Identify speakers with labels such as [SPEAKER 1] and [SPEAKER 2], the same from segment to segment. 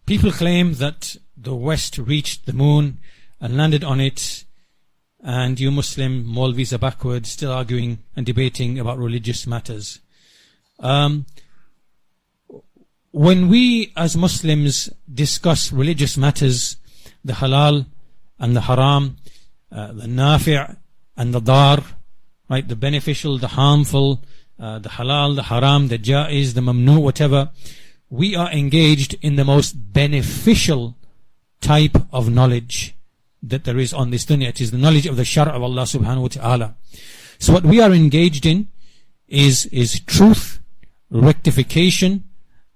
[SPEAKER 1] People claim that the West reached the moon and landed on it, and you Muslim Maulvis are backwards, still arguing and debating about religious matters. When we as Muslims discuss religious matters, the halal and the haram, the nafi' and the dar, right, the beneficial, the harmful, the halal, the haram, the jaiz, the mamnu, whatever, we are engaged in the most beneficial type of knowledge that there is on this dunya. It is the knowledge of the shar' of Allah subhanahu wa ta'ala. So what we are engaged in is truth, rectification,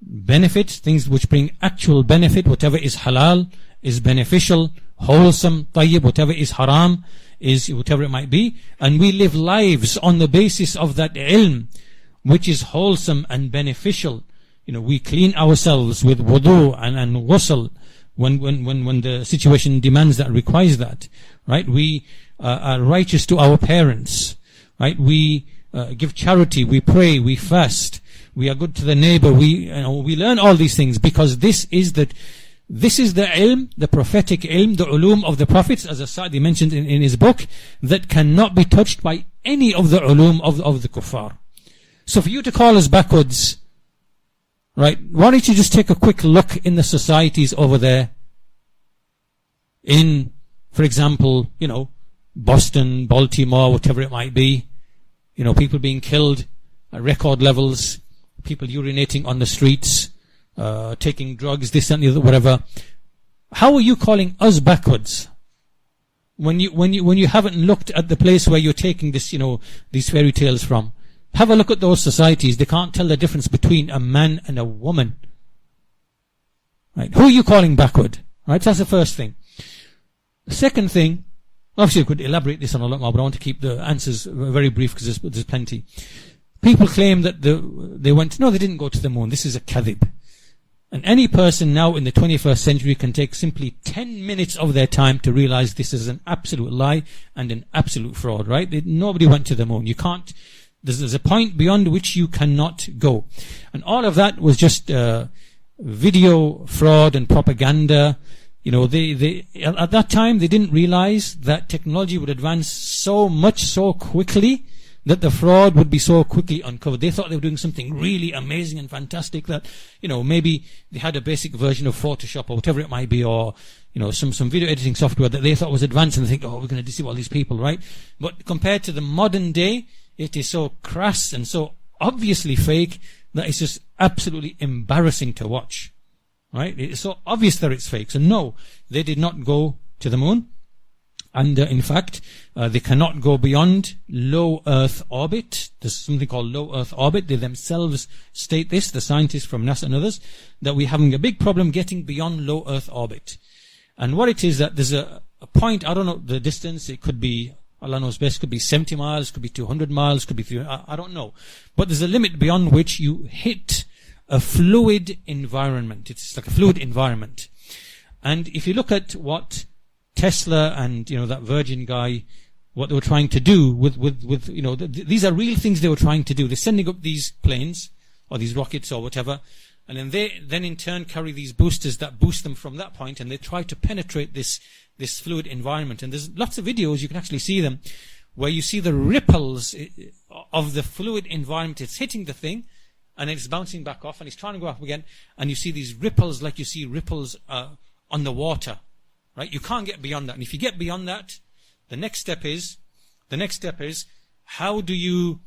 [SPEAKER 1] benefit, things which bring actual benefit. Whatever is halal is beneficial, wholesome, tayyib. Whatever is haram is whatever it might be. And we live lives on the basis of that ilm, which is wholesome and beneficial. We clean ourselves with wudu and ghusl when the situation demands that, requires that, right? We are righteous to our parents, right? We give charity, we pray, we fast, we are good to the neighbor. We learn all these things because this is the ilm, the prophetic ilm, the ulum of the prophets, as As-Sa'di mentioned in his book, that cannot be touched by any of the ulum of the kuffar. So for you to call us backwards, right, why don't you just take a quick look in the societies over there in, for example, Boston, Baltimore, whatever it might be, people being killed at record levels, people urinating on the streets, taking drugs, this and the other, whatever. How are you calling us backwards when you haven't looked at the place where you're taking this, these fairy tales from? Have a look at those societies. They can't tell the difference between a man and a woman. Right? Who are you calling backward? Right? So that's the first thing. The second thing, obviously I could elaborate this on a lot more, but I want to keep the answers very brief because there's plenty. People claim that they went, no, they didn't go to the moon. This is a kadhib. And any person now in the 21st century can take simply 10 minutes of their time to realize this is an absolute lie and an absolute fraud, right? Nobody went to the moon. You can't, there's a point beyond which you cannot go. And all of that was just video fraud and propaganda. They at that time, they didn't realize that technology would advance so much so quickly that the fraud would be so quickly uncovered. They thought they were doing something really amazing and fantastic that, maybe they had a basic version of Photoshop or whatever it might be, or, some video editing software that they thought was advanced, and they think, we're going to deceive all these people, right? But compared to the modern day, it is so crass and so obviously fake that it's just absolutely embarrassing to watch, right? It's so obvious that it's fake. So no, they did not go to the moon. And in fact, they cannot go beyond low Earth orbit. There's something called low Earth orbit. They themselves state this, the scientists from NASA and others, that we're having a big problem getting beyond low Earth orbit. And what it is that there's a point, I don't know the distance, it could be, Allah knows best, could be 70 miles, could be 200 miles, could be 300, I don't know. But there's a limit beyond which you hit a fluid environment. It's like a fluid environment. And if you look at what Tesla and that Virgin guy, what they were trying to do with these are real things they were trying to do. They're sending up these planes or these rockets or whatever, and then they in turn carry these boosters that boost them from that point, and they try to penetrate this fluid environment. And there's lots of videos, you can actually see them, where you see the ripples of the fluid environment. It's hitting the thing, and it's bouncing back off, and it's trying to go up again, and you see these ripples like you see ripples on the water. Right? You can't get beyond that. And if you get beyond that, the next step is how do you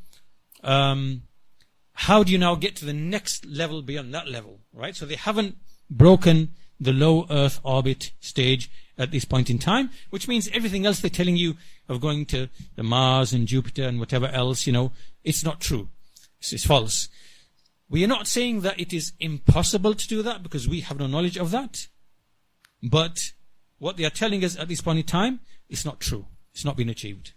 [SPEAKER 1] now get to the next level beyond that level? Right? So they haven't broken the low Earth orbit stage at this point in time, which means everything else they're telling you of going to the Mars and Jupiter and whatever else, it's not true. It's false. We are not saying that it is impossible to do that because we have no knowledge of that. But what they are telling us at this point in time is not true. It's not been achieved.